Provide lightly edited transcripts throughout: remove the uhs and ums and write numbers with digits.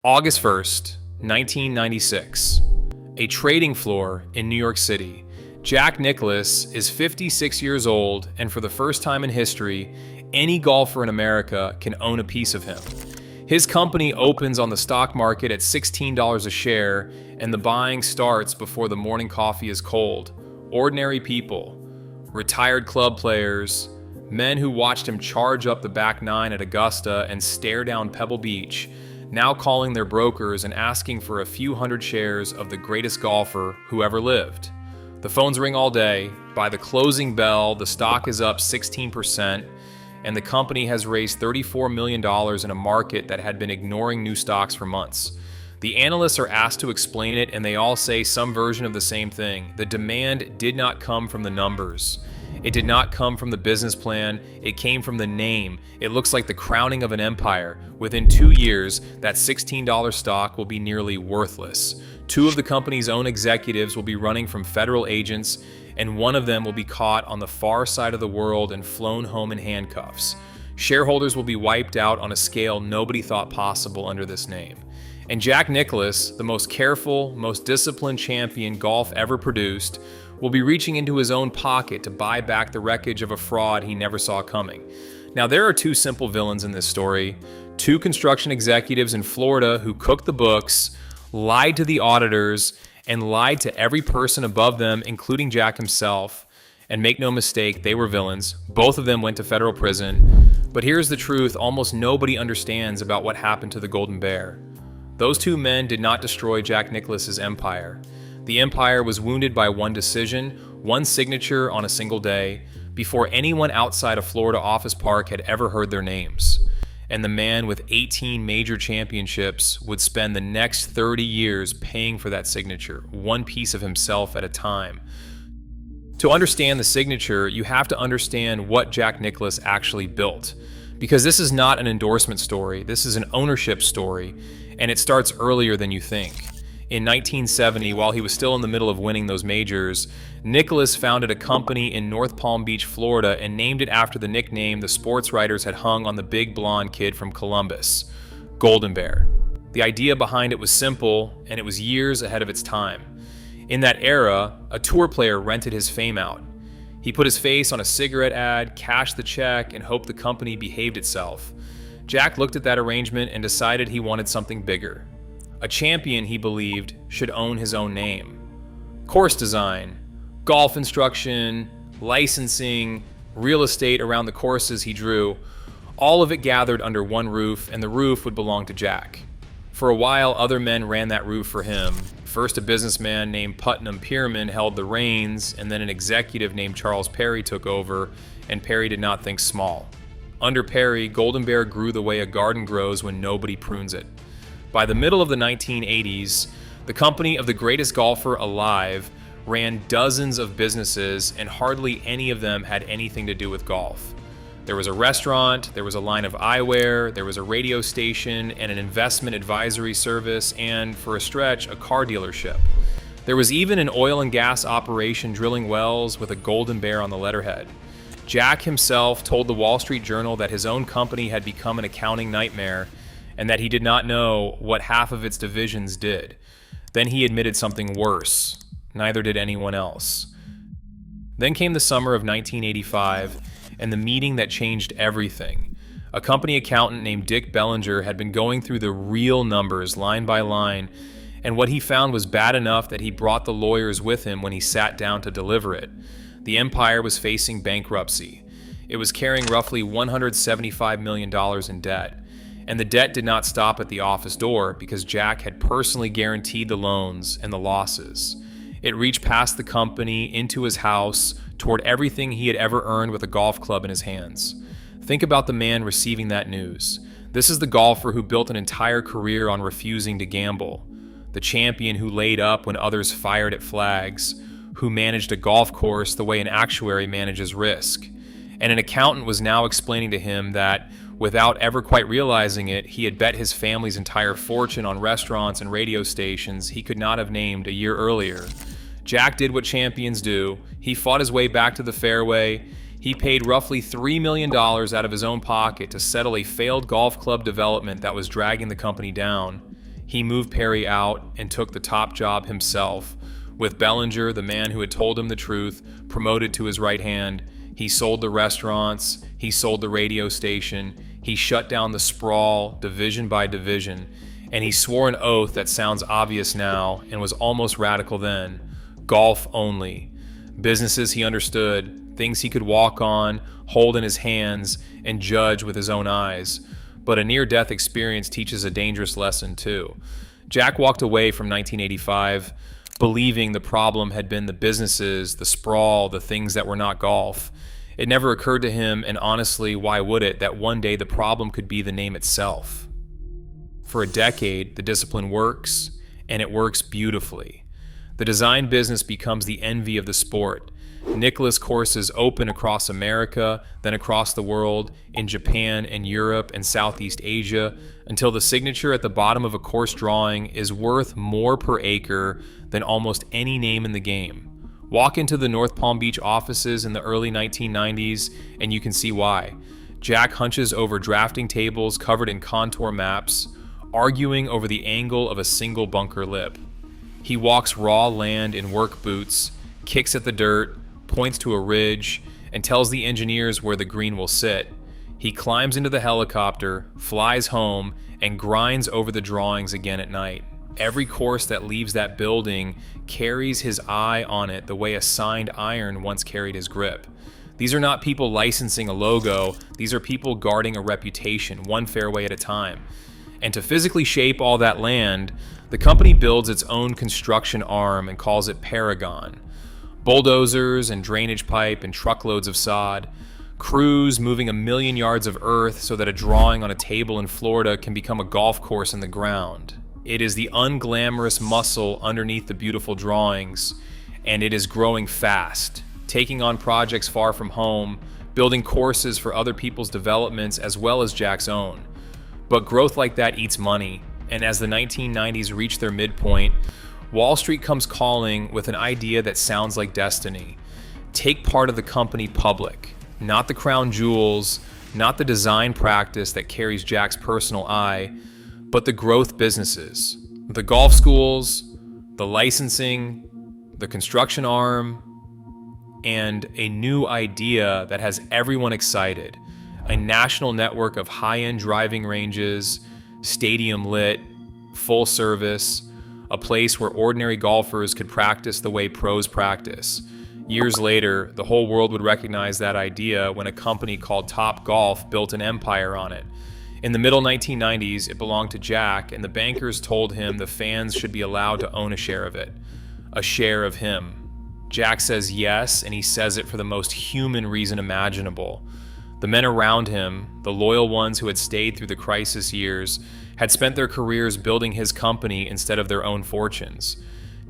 August 1st, 1996. A trading floor in New York City. Jack Nicklaus is 56 years old, and for the first time in history, any golfer in America can own a piece of him. His company opens on the stock market at $16 a share, and the buying starts before the morning coffee is cold. Ordinary people, retired club players, men who watched him charge up the back nine at Augusta and stare down Pebble Beach, now calling their brokers and asking for a few hundred shares of the greatest golfer who ever lived. The phones ring all day. By the closing bell, the stock is up 16%, and the company has raised $34 million in a market that had been ignoring new stocks for months. The analysts are asked to explain it, and they all say some version of the same thing. The demand did not come from the numbers. It did not come from the business plan. It came from the name. It looks like the crowning of an empire. Within 2 years, that $16 stock will be nearly worthless. Two of the company's own executives will be running from federal agents, and one of them will be caught on the far side of the world and flown home in handcuffs. Shareholders will be wiped out on a scale nobody thought possible under this name. And Jack Nicklaus, the most careful, most disciplined champion golf ever produced, will be reaching into his own pocket to buy back the wreckage of a fraud he never saw coming. Now, there are two simple villains in this story. Two construction executives in Florida who cooked the books, lied to the auditors, and lied to every person above them, including Jack himself. And make no mistake, they were villains. Both of them went to federal prison. But here's the truth almost nobody understands about what happened to the Golden Bear. Those two men did not destroy Jack Nicklaus's empire. The empire was wounded by one decision, one signature on a single day, before anyone outside a Florida office park had ever heard their names. And the man with 18 major championships would spend the next 30 years paying for that signature, one piece of himself at a time. To understand the signature, you have to understand what Jack Nicklaus actually built. Because this is not an endorsement story, this is an ownership story, and it starts earlier than you think. In 1970, while he was still in the middle of winning those majors, Nicklaus founded a company in North Palm Beach, Florida, and named it after the nickname the sports writers had hung on the big blonde kid from Columbus, Golden Bear. The idea behind it was simple, and it was years ahead of its time. In that era, a tour player rented his fame out. He put his face on a cigarette ad, cashed the check, and hoped the company behaved itself. Jack looked at that arrangement and decided he wanted something bigger. A champion, he believed, should own his own name. Course design, golf instruction, licensing, real estate around the courses he drew, all of it gathered under one roof, and the roof would belong to Jack. For a while, other men ran that roof for him. First, a businessman named Putnam Pierman held the reins, and then an executive named Charles Perry took over, and Perry did not think small. Under Perry, Golden Bear grew the way a garden grows when nobody prunes it. By the middle of the 1980s, the company of the greatest golfer alive ran dozens of businesses, and hardly any of them had anything to do with golf. There was a restaurant, there was a line of eyewear, there was a radio station and an investment advisory service, and, for a stretch, a car dealership. There was even an oil and gas operation drilling wells with a Golden Bear on the letterhead. Jack himself told the Wall Street Journal that his own company had become an accounting nightmare, and that he did not know what half of its divisions did. Then he admitted something worse. Neither did anyone else. Then came the summer of 1985, and the meeting that changed everything. A company accountant named Dick Bellinger had been going through the real numbers line by line, and what he found was bad enough that he brought the lawyers with him when he sat down to deliver it. The empire was facing bankruptcy. It was carrying roughly $175 million in debt. And the debt did not stop at the office door because Jack had personally guaranteed the loans and the losses. It reached past the company, into his house, toward everything he had ever earned with a golf club in his hands. Think about the man receiving that news. This is the golfer who built an entire career on refusing to gamble. The champion who laid up when others fired at flags. Who managed a golf course the way an actuary manages risk. And an accountant was now explaining to him that, without ever quite realizing it, he had bet his family's entire fortune on restaurants and radio stations he could not have named a year earlier. Jack did what champions do. He fought his way back to the fairway. He paid roughly $3 million out of his own pocket to settle a failed golf club development that was dragging the company down. He moved Perry out and took the top job himself. With Bellinger, the man who had told him the truth, promoted to his right hand, he sold the restaurants, he sold the radio station, he shut down the sprawl division by division, and he swore an oath that sounds obvious now and was almost radical then: golf only. Businesses he understood, things he could walk on, hold in his hands, and judge with his own eyes. But a near-death experience teaches a dangerous lesson too. Jack walked away from 1985 believing the problem had been the businesses, the sprawl, the things that were not golf. It never occurred to him, and honestly, why would it, that one day the problem could be the name itself. For a decade, the discipline works, and it works beautifully. The design business becomes the envy of the sport. Nicklaus courses open across America, then across the world, in Japan and Europe and Southeast Asia, until the signature at the bottom of a course drawing is worth more per acre than almost any name in the game. Walk into the North Palm Beach offices in the early 1990s, and you can see why. Jack hunches over drafting tables covered in contour maps, arguing over the angle of a single bunker lip. He walks raw land in work boots, kicks at the dirt, points to a ridge, and tells the engineers where the green will sit. He climbs into the helicopter, flies home, and grinds over the drawings again at night. Every course that leaves that building carries his eye on it the way a signed iron once carried his grip. These are not people licensing a logo, these are people guarding a reputation, one fairway at a time. And to physically shape all that land, the company builds its own construction arm and calls it Paragon. Bulldozers and drainage pipe and truckloads of sod. Crews moving 1,000,000 yards of earth so that a drawing on a table in Florida can become a golf course in the ground. It is the unglamorous muscle underneath the beautiful drawings, and it is growing fast, taking on projects far from home, building courses for other people's developments as well as Jack's own. But growth like that eats money, and as the 1990s reach their midpoint, Wall Street comes calling with an idea that sounds like destiny. Take part of the company public, not the crown jewels, not the design practice that carries Jack's personal eye, but the growth businesses, the golf schools, the licensing, the construction arm, and a new idea that has everyone excited. A national network of high-end driving ranges, stadium lit, full service, a place where ordinary golfers could practice the way pros practice. Years later, the whole world would recognize that idea when a company called Top Golf built an empire on it. In the middle 1990s, it belonged to Jack, and the bankers told him the fans should be allowed to own a share of it. A share of him. Jack says yes, and he says it for the most human reason imaginable. The men around him, the loyal ones who had stayed through the crisis years, had spent their careers building his company instead of their own fortunes.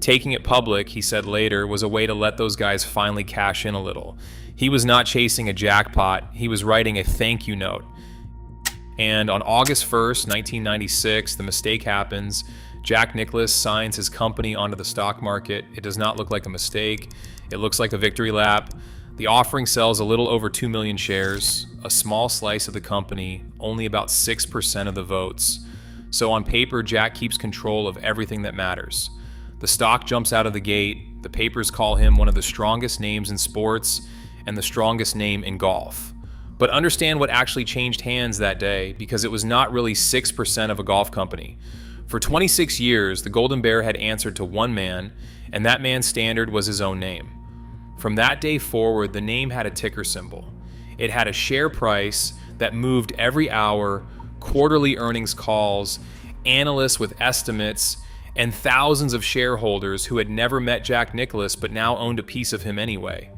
Taking it public, he said later, was a way to let those guys finally cash in a little. He was not chasing a jackpot, he was writing a thank you note. And on August 1st, 1996, the mistake happens. Jack Nicklaus signs his company onto the stock market. It does not look like a mistake. It looks like a victory lap. The offering sells a little over 2 million shares, a small slice of the company, only about 6% of the votes. So on paper, Jack keeps control of everything that matters. The stock jumps out of the gate. The papers call him one of the strongest names in sports and the strongest name in golf. But understand what actually changed hands that day, because it was not really 6% of a golf company. For 26 years, the Golden Bear had answered to one man, and that man's standard was his own name. From that day forward, the name had a ticker symbol. It had a share price that moved every hour, quarterly earnings calls, analysts with estimates, and thousands of shareholders who had never met Jack Nicklaus but now owned a piece of him anyway.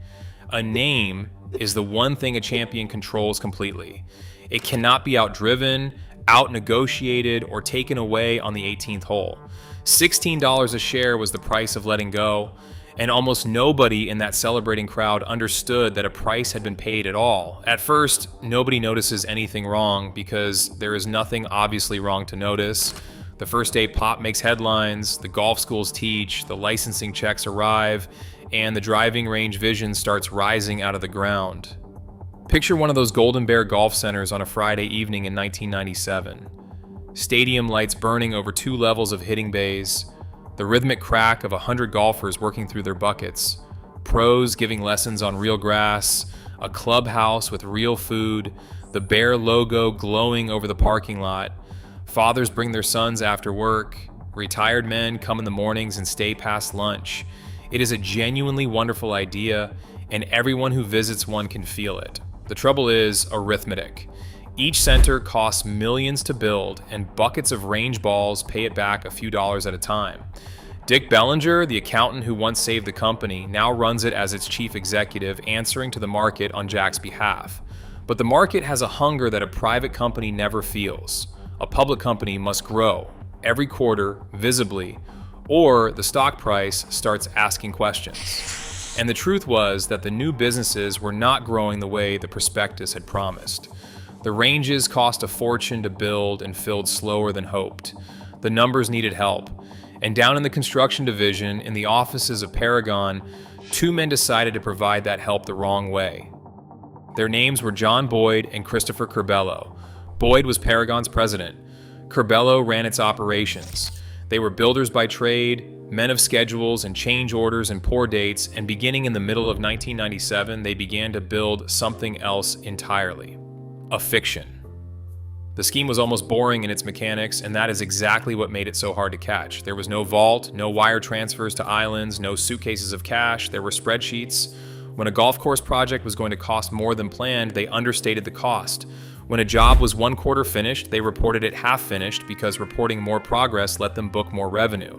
A name is the one thing a champion controls completely. It cannot be outdriven, out-negotiated, or taken away on the 18th hole. $16 a share was the price of letting go, and almost nobody in that celebrating crowd understood that a price had been paid at all. At first, nobody notices anything wrong because there is nothing obviously wrong to notice. The first day Pop makes headlines, the golf schools teach, the licensing checks arrive, and the driving range vision starts rising out of the ground. Picture one of those Golden Bear golf centers on a Friday evening in 1997. stadium lights burning over 2 levels of hitting bays, the rhythmic crack of 100 golfers working through their buckets, pros giving lessons on real grass, a clubhouse with real food, the Bear logo glowing over the parking lot. Fathers bring their sons after work. Retired men come in the mornings and stay past lunch. It is a genuinely wonderful idea, and everyone who visits one can feel it. The trouble is arithmetic. Each center costs millions to build, and buckets of range balls pay it back a few dollars at a time. Dick Bellinger, the accountant who once saved the company, now runs it as its chief executive, answering to the market on Jack's behalf. But the market has a hunger that a private company never feels. A public company must grow every quarter, visibly, or the stock price starts asking questions. And the truth was that the new businesses were not growing the way the prospectus had promised. The ranges cost a fortune to build and filled slower than hoped. The numbers needed help. And down in the construction division, in the offices of Paragon, 2 men decided to provide that help the wrong way. Their names were John Boyd and Christopher Curbelo. Boyd was Paragon's president. Curbelo ran its operations. They were builders by trade, men of schedules and change orders and poor dates, and beginning in the middle of 1997, they began to build something else entirely. A fiction. The scheme was almost boring in its mechanics, and that is exactly what made it so hard to catch. There was no vault, no wire transfers to islands, no suitcases of cash. There were spreadsheets. When a golf course project was going to cost more than planned, they understated the cost. When a job was 1 quarter finished, they reported it half finished because reporting more progress let them book more revenue.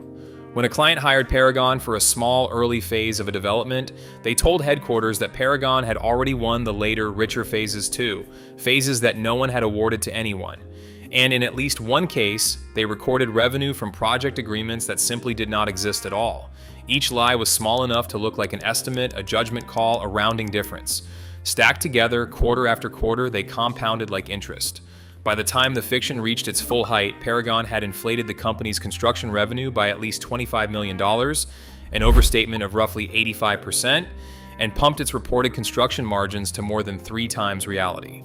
When a client hired Paragon for a small early phase of a development, they told headquarters that Paragon had already won the later, richer phases too, phases that no one had awarded to anyone. And in at least one case, they recorded revenue from project agreements that simply did not exist at all. Each lie was small enough to look like an estimate, a judgment call, a rounding difference. Stacked together, quarter after quarter, they compounded like interest. By the time the fiction reached its full height, Paragon had inflated the company's construction revenue by at least $25 million, an overstatement of roughly 85%, and pumped its reported construction margins to more than 3 times reality.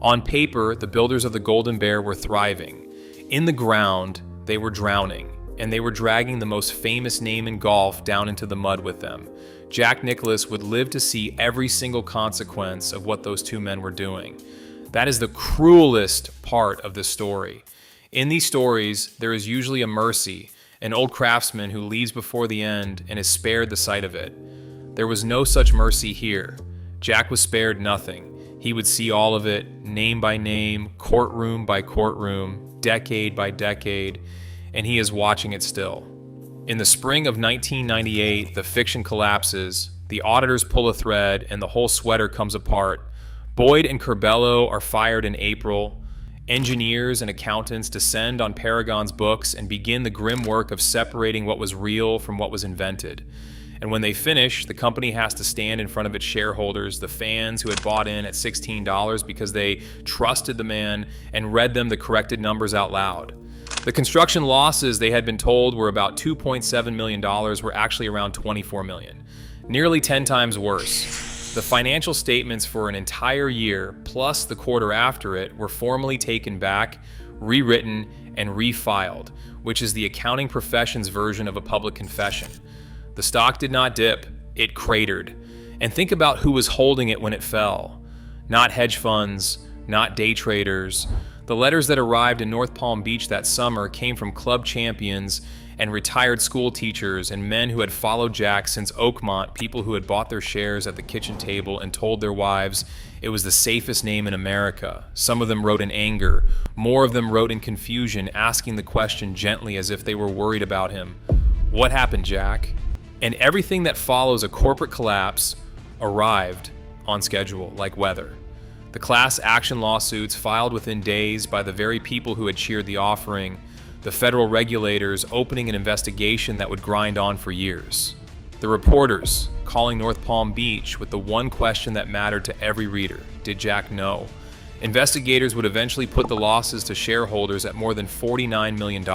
On paper, the builders of the Golden Bear were thriving. In the ground, they were drowning, and they were dragging the most famous name in golf down into the mud with them. Jack Nicklaus would live to see every single consequence of what those 2 men were doing. That is the cruelest part of the story. In these stories, there is usually a mercy, an old craftsman who leaves before the end and is spared the sight of it. There was no such mercy here. Jack was spared nothing. He would see all of it, name by name, courtroom by courtroom, decade by decade, and he is watching it still. In the spring of 1998, the fiction collapses, the auditors pull a thread, and the whole sweater comes apart. Boyd and Curbelo are fired in April. Engineers and accountants descend on Paragon's books and begin the grim work of separating what was real from what was invented. And when they finish, the company has to stand in front of its shareholders, the fans who had bought in at $16 because they trusted the man and read them the corrected numbers out loud. The construction losses they had been told were about $2.7 million were actually around $24 million, nearly 10 times worse. The financial statements for an entire year, plus the quarter after it, were formally taken back, rewritten, and refiled, which is the accounting profession's version of a public confession. The stock did not dip, it cratered. And think about who was holding it when it fell. Not hedge funds, not day traders. The letters that arrived in North Palm Beach that summer came from club champions and retired school teachers and men who had followed Jack since Oakmont, people who had bought their shares at the kitchen table and told their wives it was the safest name in America. Some of them wrote in anger. More of them wrote in confusion, asking the question gently as if they were worried about him. What happened, Jack? And everything that follows a corporate collapse arrived on schedule, like weather. The class action lawsuits filed within days by the very people who had cheered the offering, the federal regulators opening an investigation that would grind on for years. The reporters calling North Palm Beach with the one question that mattered to every reader: did Jack know? Investigators would eventually put the losses to shareholders at more than $49 million.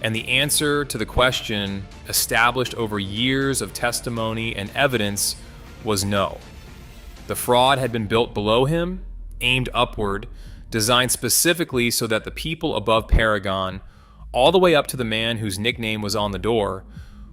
And the answer to the question, established over years of testimony and evidence, was no. The fraud had been built below him, aimed upward, designed specifically so that the people above Paragon, all the way up to the man whose nickname was on the door,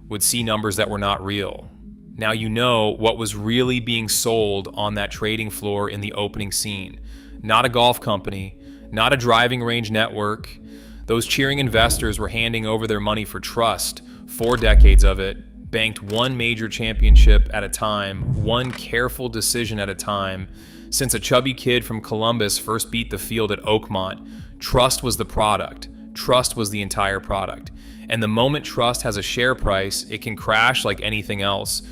would see numbers that were not real. Now you know what was really being sold on that trading floor in the opening scene. Not a golf company, not a driving range network. Those cheering investors were handing over their money for trust, 4 decades of it, banked one major championship at a time, one careful decision at a time. Since a chubby kid from Columbus first beat the field at Oakmont, trust was the product. Trust was the entire product. And the moment trust has a share price, it can crash like anything else.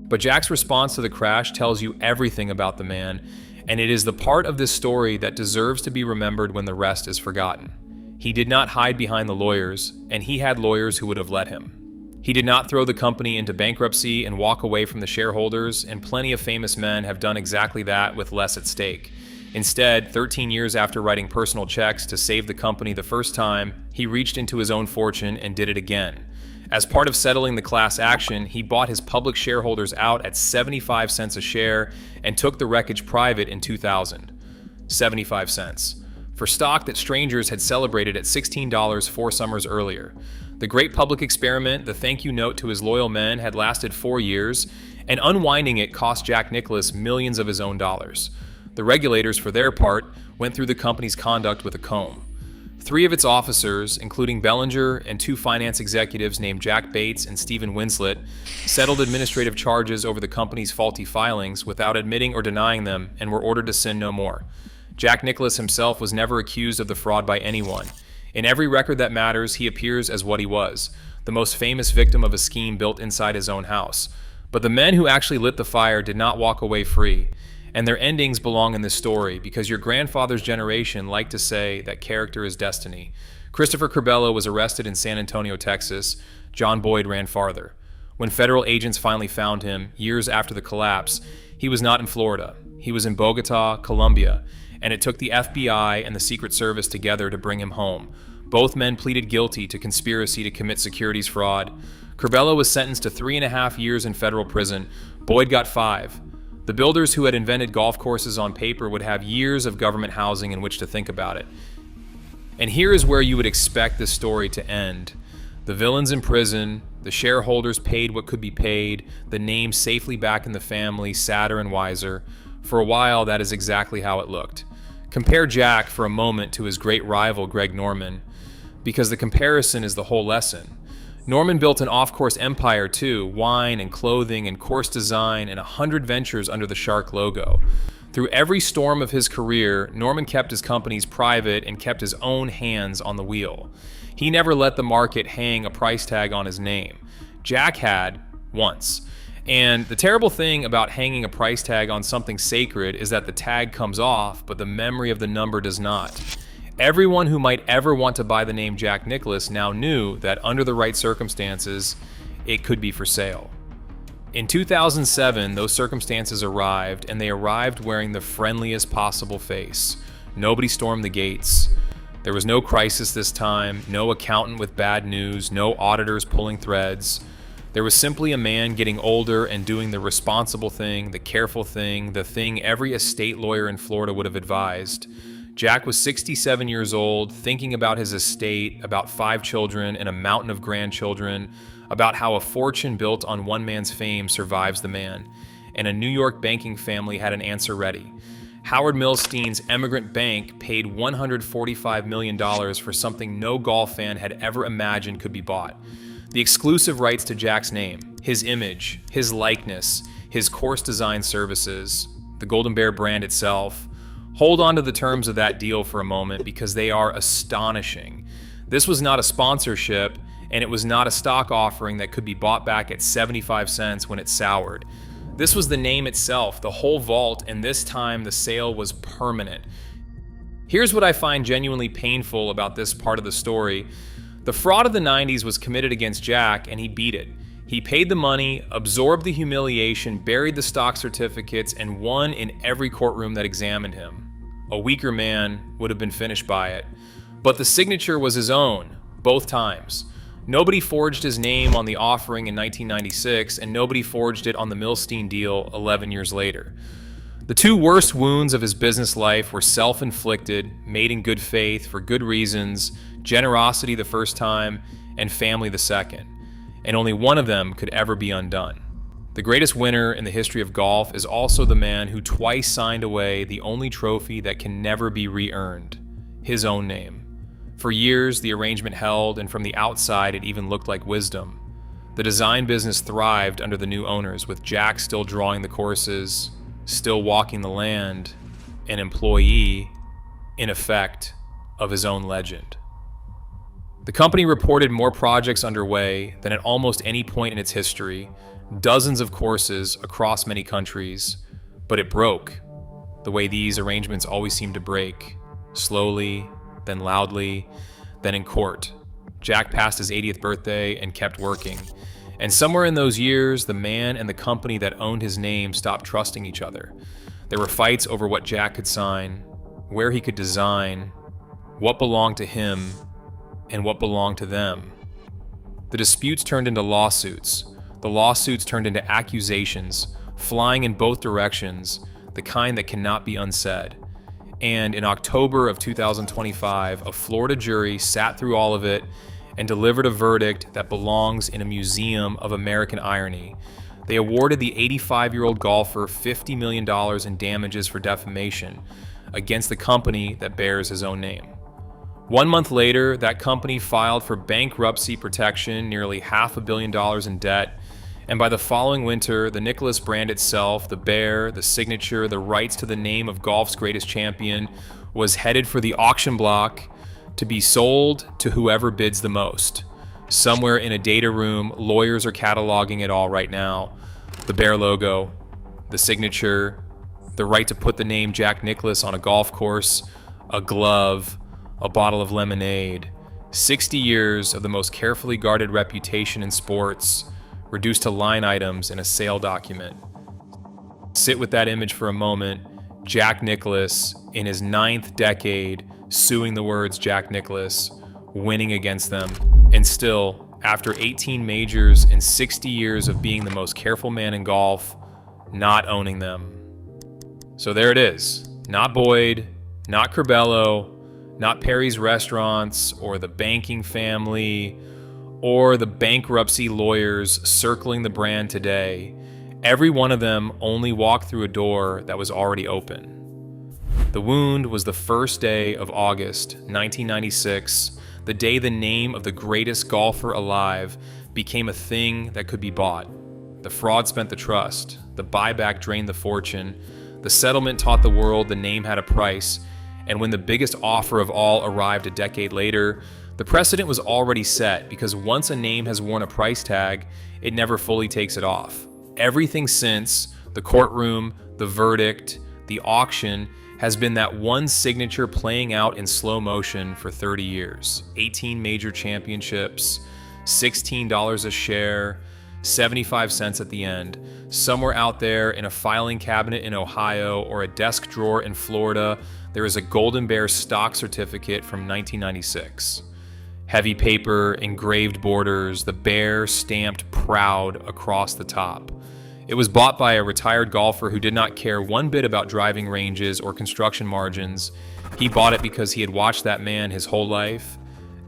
But Jack's response to the crash tells you everything about the man, and it is the part of this story that deserves to be remembered when the rest is forgotten. He did not hide behind the lawyers, and he had lawyers who would have let him. He did not throw the company into bankruptcy and walk away from the shareholders, and plenty of famous men have done exactly that with less at stake. Instead, 13 years after writing personal checks to save the company the first time, he reached into his own fortune and did it again. As part of settling the class action, he bought his public shareholders out at 75 cents a share and took the wreckage private in 2000. 75 cents. For stock that strangers had celebrated at $16 4 summers earlier. The great public experiment, the thank you note to his loyal men, had lasted 4 years, and unwinding it cost Jack Nicklaus millions of his own dollars. The regulators, for their part, went through the company's conduct with a comb. 3 of its officers, including Bellinger and 2 finance executives named Jack Bates and Stephen Winslet, settled administrative charges over the company's faulty filings without admitting or denying them and were ordered to sin no more. Jack Nicklaus himself was never accused of the fraud by anyone. In every record that matters, he appears as what he was, the most famous victim of a scheme built inside his own house. But the men who actually lit the fire did not walk away free. And their endings belong in this story because your grandfather's generation liked to say that character is destiny. Christopher Curbelo was arrested in San Antonio, Texas. John Boyd ran farther. When federal agents finally found him, years after the collapse, he was not in Florida. He was in Bogota, Colombia, and it took the FBI and the Secret Service together to bring him home. Both men pleaded guilty to conspiracy to commit securities fraud. Curbelo was sentenced to 3.5 years in federal prison. Boyd got 5. The builders who had invented golf courses on paper would have years of government housing in which to think about it. And here is where you would expect this story to end. The villains in prison, the shareholders paid what could be paid, the name safely back in the family, sadder and wiser. For a while, that is exactly how it looked. Compare Jack for a moment to his great rival, Greg Norman, because the comparison is the whole lesson. Norman built an off-course empire too, wine and clothing and course design and 100 ventures under the Shark logo. Through every storm of his career, Norman kept his companies private and kept his own hands on the wheel. He never let the market hang a price tag on his name. Jack had, once. And the terrible thing about hanging a price tag on something sacred is that the tag comes off, but the memory of the number does not. Everyone who might ever want to buy the name Jack Nicklaus now knew that under the right circumstances, it could be for sale. In 2007, those circumstances arrived, and they arrived wearing the friendliest possible face. Nobody stormed the gates. There was no crisis this time, no accountant with bad news, no auditors pulling threads. There was simply a man getting older and doing the responsible thing, the careful thing, the thing every estate lawyer in Florida would have advised. Jack was 67 years old, thinking about his estate, about 5 children and a mountain of grandchildren, about how a fortune built on one man's fame survives the man. And a New York banking family had an answer ready. Howard Milstein's Emigrant Bank paid $145 million for something no golf fan had ever imagined could be bought. The exclusive rights to Jack's name, his image, his likeness, his course design services, the Golden Bear brand itself. Hold on to the terms of that deal for a moment because they are astonishing. This was not a sponsorship, and it was not a stock offering that could be bought back at 75 cents when it soured. This was the name itself, the whole vault, and this time the sale was permanent. Here's what I find genuinely painful about this part of the story. The fraud of the 90s was committed against Jack, and he beat it. He paid the money, absorbed the humiliation, buried the stock certificates, and won in every courtroom that examined him. A weaker man would have been finished by it. But the signature was his own, both times. Nobody forged his name on the offering in 1996, and nobody forged it on the Milstein deal 11 years later. The two worst wounds of his business life were self-inflicted, made in good faith, for good reasons, generosity the first time, and family the second. And only one of them could ever be undone. The greatest winner in the history of golf is also the man who twice signed away the only trophy that can never be re-earned, his own name. For years, the arrangement held, and from the outside, it even looked like wisdom. The design business thrived under the new owners, with Jack still drawing the courses, still walking the land, an employee, in effect, of his own legend. The company reported more projects underway than at almost any point in its history, dozens of courses across many countries, but it broke, the way these arrangements always seem to break, slowly, then loudly, then in court. Jack passed his 80th birthday and kept working. And somewhere in those years, the man and the company that owned his name stopped trusting each other. There were fights over what Jack could sign, where he could design, what belonged to him, and what belonged to them. The disputes turned into lawsuits. The lawsuits turned into accusations, flying in both directions, the kind that cannot be unsaid. And in October of 2025, a Florida jury sat through all of it and delivered a verdict that belongs in a museum of American irony. They awarded the 85-year-old golfer $50 million in damages for defamation against the company that bears his own name. 1 month later, that company filed for bankruptcy protection, nearly $500 million in debt, and by the following winter, the Nicklaus brand itself, the bear, the signature, the rights to the name of golf's greatest champion, was headed for the auction block to be sold to whoever bids the most. Somewhere in a data room, lawyers are cataloging it all right now. The bear logo, the signature, the right to put the name Jack Nicklaus on a golf course, a glove, a bottle of lemonade. 60 years of the most carefully guarded reputation in sports, reduced to line items in a sale document. Sit with that image for a moment. Jack Nicklaus, in his 9th decade, suing the words Jack Nicklaus, winning against them, and still, after 18 majors and 60 years of being the most careful man in golf, not owning them. So there it is. Not Boyd, not Curbelo, not Perry's Restaurants, or the banking family, or the bankruptcy lawyers circling the brand today. Every one of them only walked through a door that was already open. The wound was the first day of August 1996, the day the name of the greatest golfer alive became a thing that could be bought. The fraud spent the trust, the buyback drained the fortune, the settlement taught the world the name had a price, and when the biggest offer of all arrived a decade later, the precedent was already set, because once a name has worn a price tag, it never fully takes it off. Everything since, the courtroom, the verdict, the auction, has been that one signature playing out in slow motion for 30 years. 18 major championships, $16 a share, 75 cents at the end. Somewhere out there in a filing cabinet in Ohio or a desk drawer in Florida, there is a Golden Bear stock certificate from 1996. Heavy paper, engraved borders, the bear stamped proud across the top. It was bought by a retired golfer who did not care one bit about driving ranges or construction margins. He bought it because he had watched that man his whole life,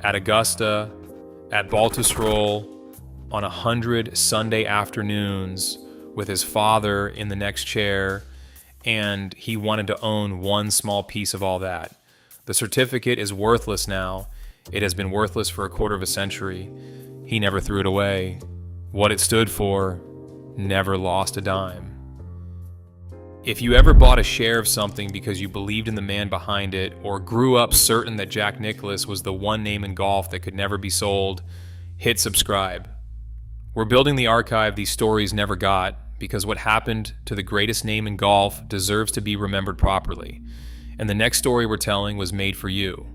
at Augusta, at Baltusrol, on 100 Sunday afternoons with his father in the next chair, and he wanted to own one small piece of all that. The certificate is worthless now. It has been worthless for a quarter of a century. He never threw it away. What it stood for, never lost a dime. If you ever bought a share of something because you believed in the man behind it, or grew up certain that Jack Nicklaus was the one name in golf that could never be sold, hit subscribe. We're building the archive these stories never got, because what happened to the greatest name in golf deserves to be remembered properly. And the next story we're telling was made for you.